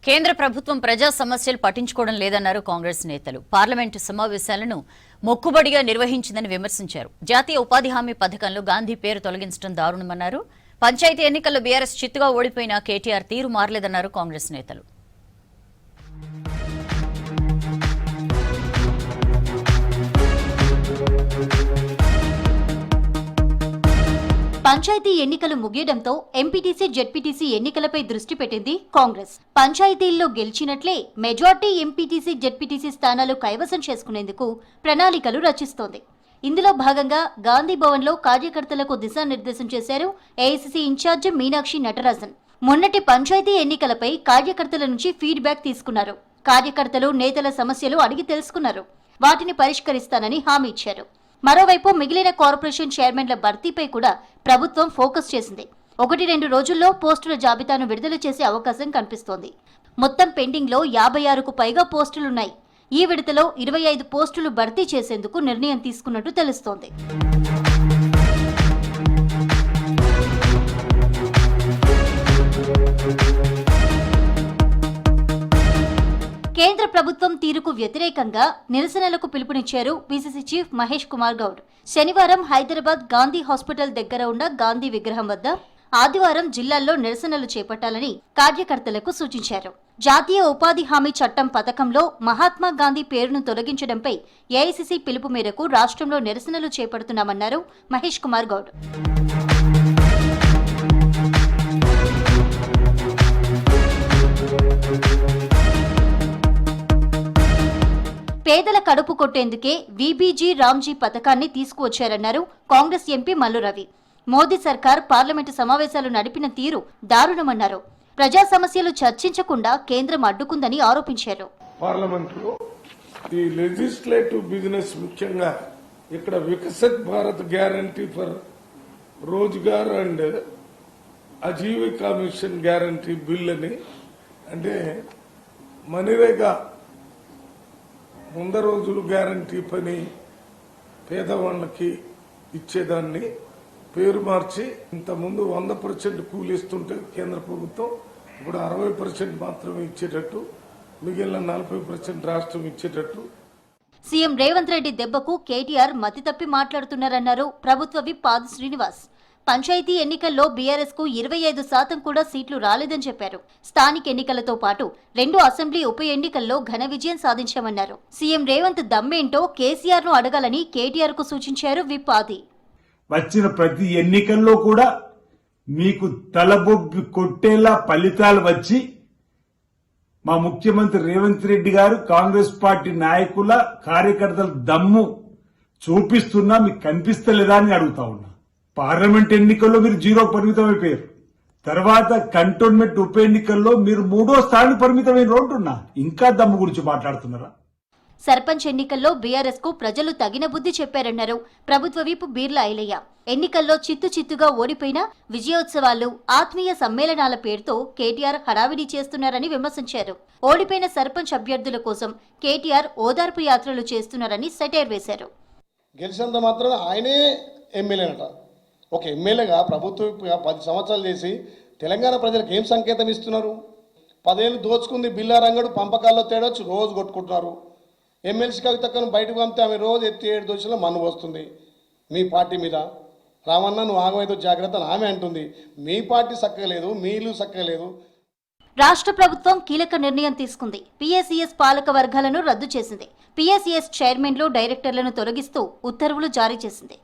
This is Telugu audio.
కేంద్ర ప్రభుత్వం ప్రజా సమస్యలు పట్టించుకోవడం లేదన్నారు కాంగ్రెస్ నేతలు. పార్లమెంటు సమావేశాలను మొక్కుబడిగా నిర్వహించిందని విమర్శించారు. జాతీయ ఉపాధి హామీ పథకంలో గాంధీ పేరు తొలగించడం దారుణమన్నారు. పంచాయతీ ఎన్నికల్లో బీఆర్ఎస్ చిత్తుగా ఓడిపోయిన కేటీఆర్ తీరు మారలేదన్నారు కాంగ్రెస్ నేతలు. పంచాయతీ ఎన్నికలు ముగియడంతో ఎంపీటీసీ జెడ్పీటీసీ ఎన్నికలపై దృష్టి పెట్టింది కాంగ్రెస్. పంచాయతీల్లో గెలిచినట్లే మెజార్టీ ఎంపీటీసీ జెడ్పీటీసీ స్థానాలు కైవసం చేసుకునేందుకు ప్రణాళికలు రచిస్తోంది. ఇందులో భాగంగా గాంధీ భవన్ లో కార్యకర్తలకు దిశానిర్దేశం చేశారు ఏఐసీసీ ఇన్ఛార్జ్ మీనాక్షి నటరాజన్. మొన్నటి పంచాయతీ ఎన్నికలపై కార్యకర్తల నుంచి ఫీడ్బ్యాక్ తీసుకున్నారు. కార్యకర్తలు నేతల సమస్యలు అడిగి తెలుసుకున్నారు. వాటిని పరిష్కరిస్తానని హామీ ఇచ్చారు. మరోవైపు మిగిలిన కార్పొరేషన్ చైర్మన్ల భర్తీపై కూడా ప్రభుత్వం ఫోకస్ చేసింది. 1-2 రోజుల్లో పోస్టుల జాబితాను విడుదల చేసే అవకాశం కనిపిస్తోంది. మొత్తం పెండింగ్ లో 56కు పైగా పోస్టులున్నాయి. ఈ విడతలో 25 పోస్టులు భర్తీ చేసేందుకు నిర్ణయం తీసుకున్నట్టు తెలుస్తోంది. కేంద్ర ప్రభుత్వం తీరుకు వ్యతిరేకంగా నిరసనలకు పిలుపునిచ్చారు పీసీసీ చీఫ్ మహేష్ కుమార్ గౌడ్. శనివారం హైదరాబాద్ గాంధీ హాస్పిటల్ దగ్గర ఉన్న గాంధీ విగ్రహం వద్ద, ఆదివారం జిల్లాల్లో నిరసనలు చేపట్టాలని కార్యకర్తలకు సూచించారు. జాతీయ ఉపాధి హామీ చట్టం పథకంలో మహాత్మా గాంధీ పేరును తొలగించడంపై ఏఐసీసీ పిలుపు మేరకు రాష్ట్రంలో నిరసనలు చేపడుతున్నామన్నారు మహేష్ కుమార్ గౌడ్. పేదల కడుపు కొట్టేందుకే వీబీజీ రామ్జీ పథకాన్ని తీసుకువచ్చారన్నారు కాంగ్రెస్ ఎంపీ మల్లు రవి. మోదీ సర్కార్ పార్లమెంటు సమావేశాలు నడిపిన తీరు దారుణమన్నారు. ప్రజా సమస్యలు చర్చించకుండా కేంద్రం అడ్డుకుందని ఆరోపించారు. పార్లమెంటులో ఈ లెజిస్లేటివ్ బిజినెస్ ముఖ్యంగా ఇక్కడ Viksit Bharat guarantee for Rozgar and Ajeevika mission guarantee bill అని, అంటే మనరేగా 100 రోజులు గ్యారంటీ పని పేదవాళ్ళకి ఇచ్చేదాన్ని పేరు మార్చి ఇంతకుముందు 100% కూలిస్తుంటే కేంద్ర ప్రభుత్వం ఇప్పుడు 60% మాత్రమే ఇచ్చేటట్టు, మిగిలిన 40% రాష్ట్రం ఇచ్చేటట్టు. సీఎం రేవంత్ రెడ్డి దెబ్బకు కేటీఆర్ మతి తప్పి మాట్లాడుతున్నారన్నారు ప్రభుత్వ విప్ ఆది శ్రీనివాస్. పంచాయతీ ఎన్నికల్లో బీఆర్ఎస్ కు 25% కూడా సీట్లు రాలేదని చెప్పారు. స్థానిక ఎన్నికలతో పాటు 2 అసెంబ్లీ ఉప ఎన్నికల్లో ఘన విజయం సాధించామన్నారు. సీఎం రేవంత్ దమ్మేంటో కేసీఆర్ ను అడగాలని కేటీఆర్ కు సూచించారు విప్ ఆది. వచ్చిన ప్రతి ఎన్నికల్లో కూడా మీకు తలబొబ్బి కొట్టేలా ఫలితాలు వచ్చి మా ముఖ్యమంత్రి రేవంత్ రెడ్డి గారు కాంగ్రెస్ పార్టీ నాయకుల కార్యకర్తల దమ్ము చూపిస్తున్నా మీకు కనిపిస్తలేదా అని అడుగుతా ఉన్నా. పార్లమెంట్ ఎన్నికల్లో మీరు 0 పరిమితం అయిపోయారు. తర్వాత కంటోన్మెంట్ ఉప ఎన్నికల్లో మీరు 3వ స్థానానికి పరిమితమైన అంటున్నా. ఇంకా దమ్ము గురించి మాట్లాడుతున్నారా? సర్పంచ్ ఎన్నికల్లో బీఆర్ఎస్ కు ప్రజలు తగిన బుద్ధి చెప్పారన్నారు ప్రభుత్వ విప్ బీర్లా ఐలయ్య. ఎన్నికల్లో చిత్తుగా ఓడిపోయిన విజయోత్సవాలు, ఆత్మీయ సమ్మేళనాల పేరుతో కేటీఆర్ హడావిడి చేస్తున్నారని విమర్శించారు. ఓడిపోయిన సర్పంచ్ అభ్యర్థుల కోసం కేటీఆర్ ఓదార్పు యాత్రలు చేస్తున్నారని సెటైర్ వేశారు. గెలిచినంత మాత్రం ఆయనే ఎమ్మెల్యేనట. ఒక ఎమ్మెల్యేగా ప్రభుత్వం 10 సంవత్సరాలు చేసి తెలంగాణ ప్రజలకు ఏం సంకేతం ఇస్తున్నారు? 10 ఏళ్ళు దోచుకుంది బిల్లారంగడు, పంపకాల్లో తేడొచ్చు, రోజు కొట్టుకుంటున్నారు. ఎమ్మెల్సీ కవితక్కను బయటకు పంపితే ఆమె రోజు ఎత్తి 7 దోషుల మన్ను వస్తుంది మీ పార్టీ మీద. రామన్న నువ్వు ఆగమైతే జాగ్రత్త అని ఆమె అంటుంది. మీ పార్టీ సక్కలేదు, మీ ఇల్లు సక్కలేదు. రాష్ట్ర ప్రభుత్వం కీలక నిర్ణయం తీసుకుంది. పీఏసీఎస్ పాలక వర్గాలను రద్దు చేసింది. పీఏసీఎస్ చైర్మన్లు, డైరెక్టర్లను తొలగిస్తూ ఉత్తర్వులు జారీ చేసింది.